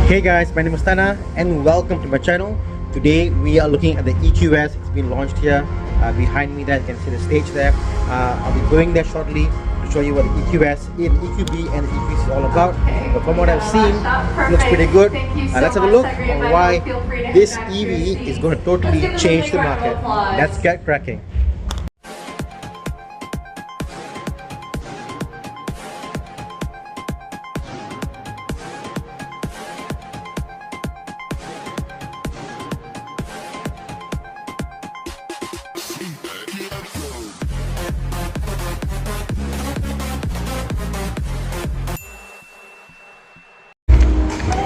Hey guys, my name is Tana and welcome to my channel. Today we are looking at the EQS. It's been launched here. Behind me there you can see the stage there. I'll be going there shortly to show you what the EQS, EQB and the EQS is all about. But from what I've seen, it looks pretty good. Let's have a look on why this EV is going to totally change the market. Let's get cracking.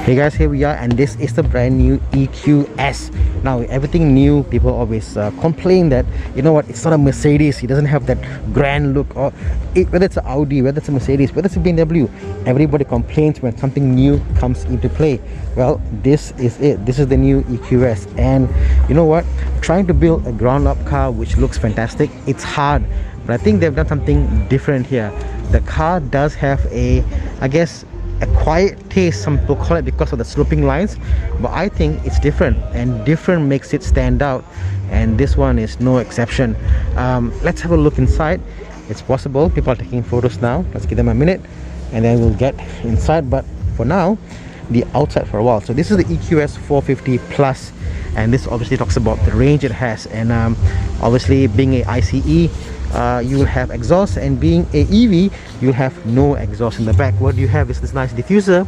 Hey guys, here we are, and this is the brand new EQS. Now everything new, people always complain that, you know what, it's not a Mercedes, it doesn't have that grand look, or whether it's an Audi, whether it's a Mercedes, whether it's a BMW, everybody complains when something new comes into play. Well, this is it. This is the new EQS, and you know what, trying to build a ground up car which looks fantastic, it's hard, but I think they've done something different here. The car does have a, I guess, a quiet taste, some people call it, because of the sloping lines, but I think it's different, and different makes it stand out, and this one is no exception. Let's have a look inside. It's possible people are taking photos now. Let's give them a minute and then we'll get inside, but for now, the outside for a while. So this is the EQS 450 Plus, and this obviously talks about the range it has, and obviously being a ICE, you will have exhaust, and being a EV, you'll have no exhaust in the back. What you have is this nice diffuser,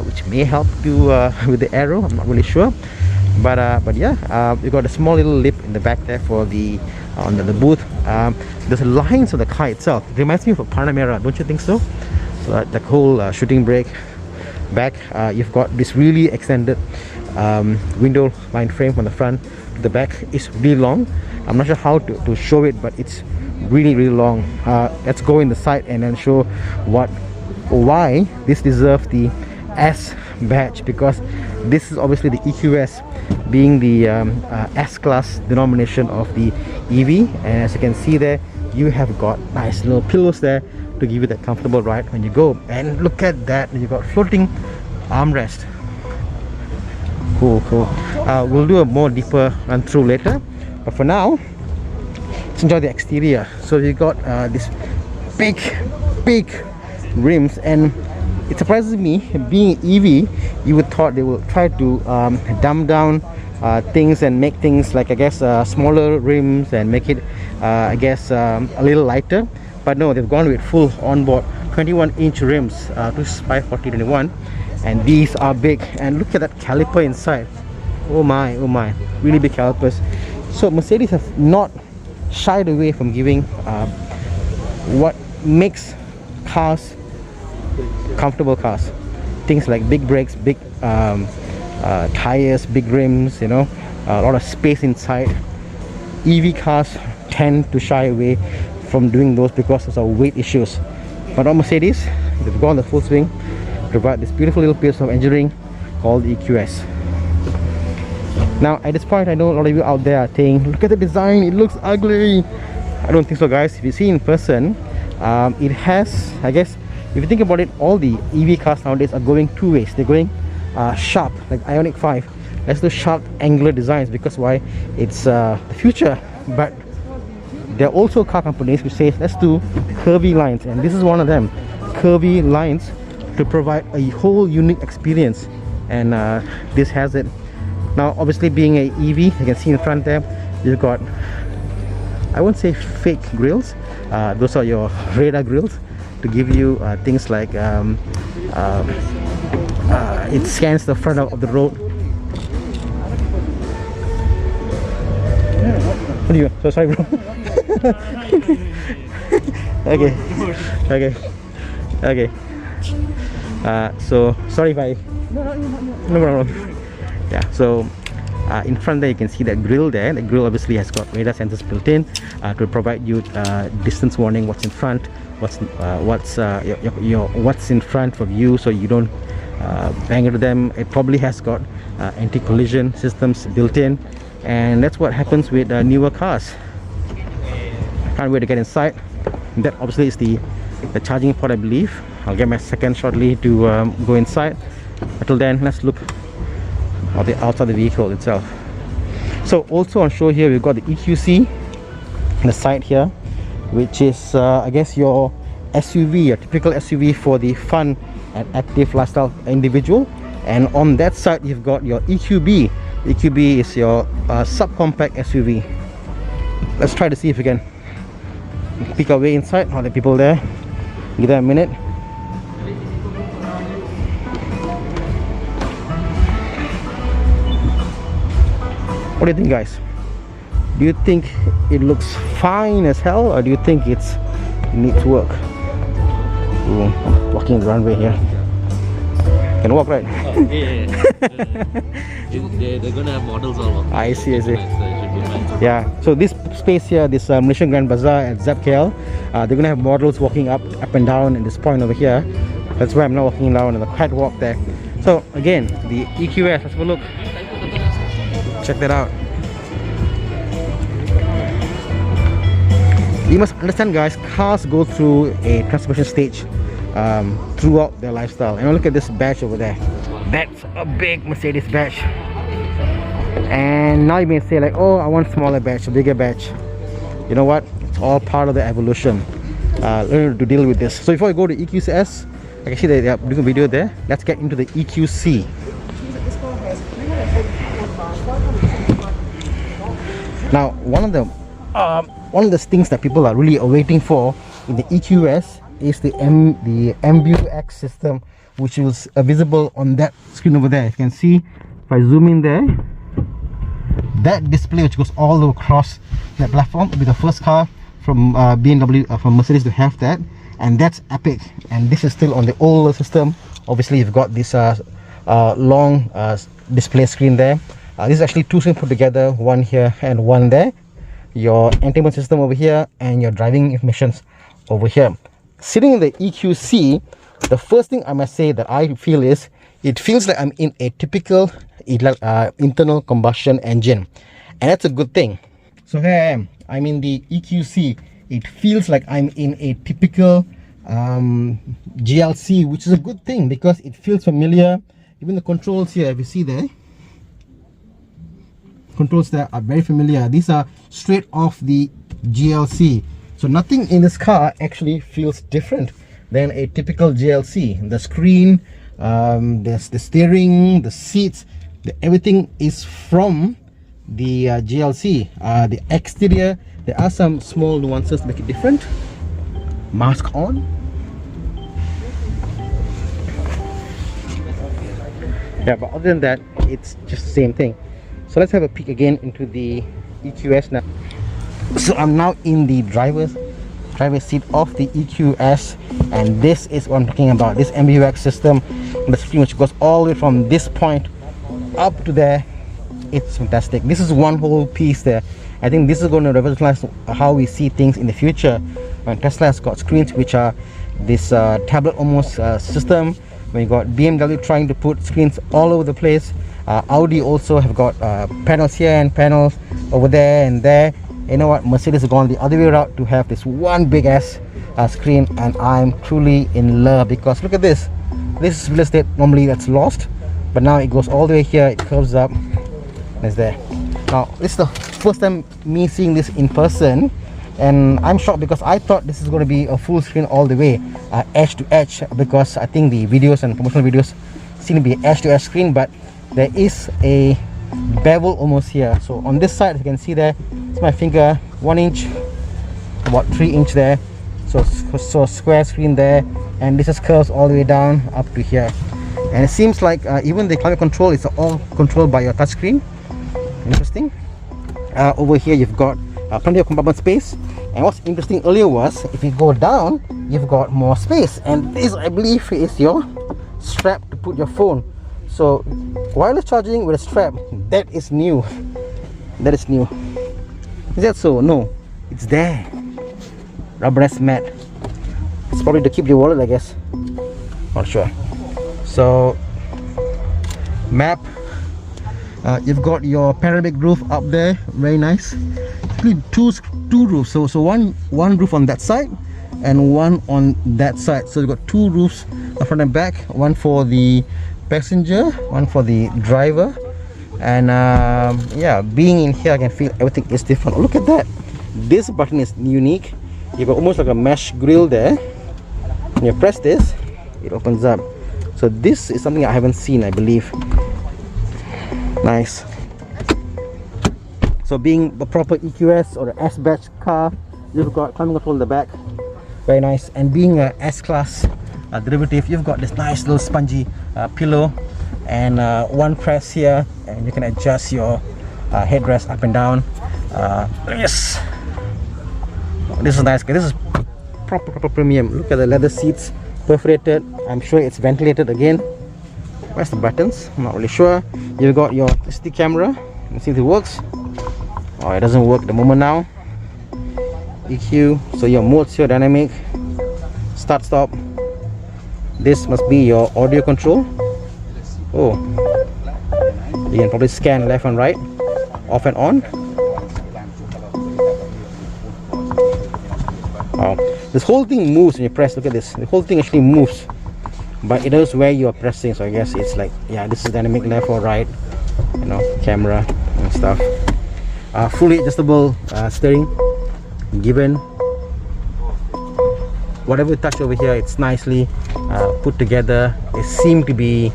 which may help you with the aero. I'm not really sure, but yeah, you got a small little lip in the back there for the on the booth. There's lines of the car itself. It reminds me of a Panamera, don't you think so? So the whole shooting brake back. You've got this really extended window line frame from the front to the back. It's really long. I'm not sure how to show it, but it's really long. Let's go in the side and then show why this deserves the S badge, because this is obviously the EQS, being the S-Class denomination of the EV, and as you can see there, you have got nice little pillows there to give you that comfortable ride when you go. And look at that, you got floating armrest. Cool. We'll do a more deeper run through later, but for now, let's enjoy the exterior. So you got this big rims, and it surprises me, being EV, you would thought they will try to dumb down things and make things like, I guess, smaller rims and make it I guess a little lighter, but no, they've gone with full onboard 21-inch rims, 540/21, and these are big. And look at that caliper inside. Oh my, really big calipers. So Mercedes have not shied away from giving what makes cars comfortable cars. Things like big brakes, big tires, big rims, you know, a lot of space inside. EV cars tend to shy away from doing those because of weight issues, but on Mercedes, they've gone the full swing to provide this beautiful little piece of engineering called the EQS. Now at this point, I know a lot of you out there are saying, look at the design, it looks ugly. I don't think so, guys. If you see in person, it has, I guess, if you think about it, all the EV cars nowadays are going two ways. They're going sharp, like Ioniq 5. Let's do sharp angular designs, because why? It's the future. But there are also car companies which say, let's do curvy lines, and this is one of them. Curvy lines to provide a whole unique experience, and this has it. Now obviously being a EV, you can see in front there, you've got, I won't say fake grills, those are your radar grills to give you things like it scans the front of the road. What are you? So sorry, bro. Okay. So sorry if I. No problem. Yeah. So in front there you can see that grill there. The grill obviously has got radar sensors built in to provide you distance warning, what's in front, what's in front of you, so you don't bang into them. It probably has got anti-collision systems built in, and that's what happens with newer cars. Can't wait to get inside. That obviously is the charging port, I believe. I'll get my second shortly to go inside. Until then, let's look at the outside of the vehicle itself. So also on show here, we've got the EQC on the side here, which is I guess your SUV, a typical SUV for the fun and active lifestyle individual. And on that side, you've got your EQB. EQB is your subcompact SUV. Let's try to see if we can pick our way inside. All the people there. Give that a minute. What do you think, guys? Do you think it looks fine as hell, or do you think it needs work? Ooh, I'm walking the runway here. Can walk, right? Oh, yeah. They're gonna have models all over. I see, I see. So it should be fine. Yeah, so this space here, this Malaysian Grand Bazaar at ZKL, they're gonna have models walking up and down in this point over here. That's why I'm not walking down in the catwalk there. So again, the EQS, let's have a look. Check that out. You must understand, guys, cars go through a transformation stage throughout their lifestyle. And look at this badge over there. That's a big Mercedes badge. And now you may say like, oh, I want a smaller badge, a bigger badge. You know what? It's all part of the evolution. Learn to deal with this. So before I go to EQS, I can see that they are doing a video there. Let's get into the EQC. Now, one of the things that people are really awaiting for in the EQS is the MBUX system, which is visible on that screen over there. You can see if I zoom in there, that display which goes all the way across that platform will be the first car from BMW, from Mercedes to have that, and that's epic. And this is still on the older system. Obviously, you've got this long display screen there. This is actually two screens put together, one here and one there. Your entertainment system over here and your driving information over here. Sitting in the EQC, the first thing I must say that I feel is it feels like I'm in a typical internal combustion engine, and that's a good thing. So here I am. I'm in the EQC. It feels like I'm in a typical GLC, which is a good thing because it feels familiar. Even the controls here, if you see there, controls there are very familiar. These are straight off the GLC, so nothing in this car actually feels different than a typical GLC. The screen, there's the steering, the seats, everything is from the GLC. The exterior, there are some small nuances to make it different. Mask on. Yeah, but other than that, it's just the same thing. So let's have a peek again into the EQS now. So I'm now in the driver's seat of the EQS, and this is what I'm talking about. This MBUX system, the screen which goes all the way from this point up to there. It's fantastic. This is one whole piece there. I think this is going to revolutionize how we see things in the future. When Tesla has got screens which are this tablet almost system, when you got BMW trying to put screens all over the place. Audi also have got panels here and panels over there and there. You know what, Mercedes has gone the other way around to have this one big ass screen, and I'm truly in love because look at this. This is real estate normally that's lost, but now it goes all the way here, it curves up, and it's there. Now this is the first time me seeing this in person, and I'm shocked because I thought this is going to be a full screen all the way, edge to edge, because I think the videos and promotional videos seem to be edge to edge screen, but there is a bevel almost here. So on this side, you can see there, it's my finger, 1 inch, about 3 inch there. So square screen there, and this is curves all the way down up to here. And it seems like even the climate control is all controlled by your touchscreen. Interesting. Over here you've got plenty of compartment space, and what's interesting earlier was if you go down, you've got more space, and this I believe is your strap to put your phone. So wireless charging with a strap, that is new. That is new. Is that so? No, it's there. Rubberized mat. It's probably to keep your wallet, I guess. Not sure. So map. You've got your panoramic roof up there, very nice. Actually, two roofs. So one roof on that side and one on that side. So you've got two roofs, front and back. One for the passenger, one for the driver. And yeah, being in here I can feel everything is different. Oh, look at that, this button is unique. You've got almost like a mesh grill there. When you press this, it opens up. So this is something I haven't seen, I believe. Nice. So being the proper EQS or the S-batch car, you've got climate control in the back, very nice. And being a S-class derivative, you've got this nice little spongy pillow, and one press here and you can adjust your headrest up and down. Yes, this is nice. This is proper premium. Look at the leather seats, perforated. I'm sure it's ventilated again. Where's the buttons? I'm not really sure. You've got your SD camera. Let's see if it works. Oh, it doesn't work at the moment now. EQ, so your modes here, dynamic, start stop. This must be your audio control. Oh, you can probably scan left and right, off and on. Wow, this whole thing moves when you press. Look at this, the whole thing actually moves, but it knows where you are pressing. So I guess it's like, yeah, this is dynamic left or right, you know, camera and stuff. Fully adjustable steering given. Whatever you touch over here, it's nicely put together. It seems to be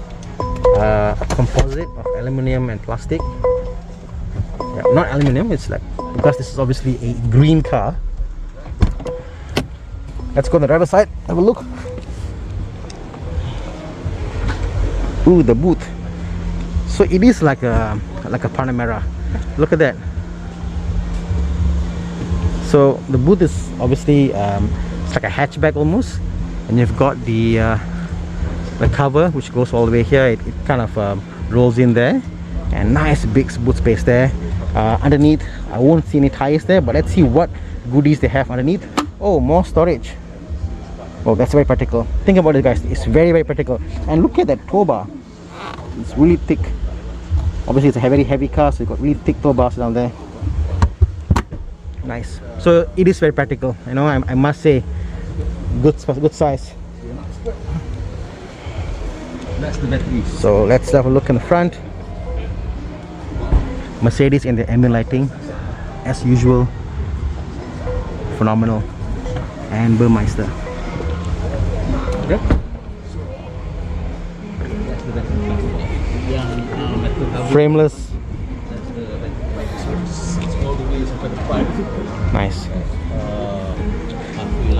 a composite of aluminium and plastic. Yeah, not aluminium, it's like, because this is obviously a green car. Let's go on the driver's side, have a look. Ooh, the boot. So it is like a Panamera. Look at that. So the boot is obviously it's like a hatchback almost, and you've got the cover which goes all the way here. It kind of rolls in there, and nice big boot space there. Underneath I won't see any tires there, but let's see what goodies they have underneath. Oh, more storage. Oh, that's very practical. Think about it, guys, it's very practical. And look at that tow bar, it's really thick. Obviously it's a very heavy car, so you've got really thick tow bars down there. Nice. So it is very practical, you know, I must say. Good size. That's the battery. So let's have a look in the front. Mercedes in the ambient lighting, as usual, phenomenal. And Burmeister. Okay. That's the battery. Frameless. Nice.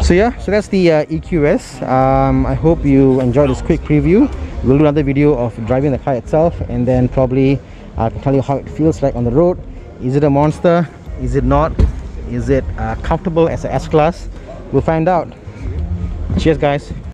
So yeah, so that's the EQS. I hope you enjoyed this quick preview. We'll do another video of driving the car itself, and then probably I'll tell you how it feels like on the road. Is it a monster? Is it not? Is it comfortable as an S-Class? We'll find out. Cheers, guys.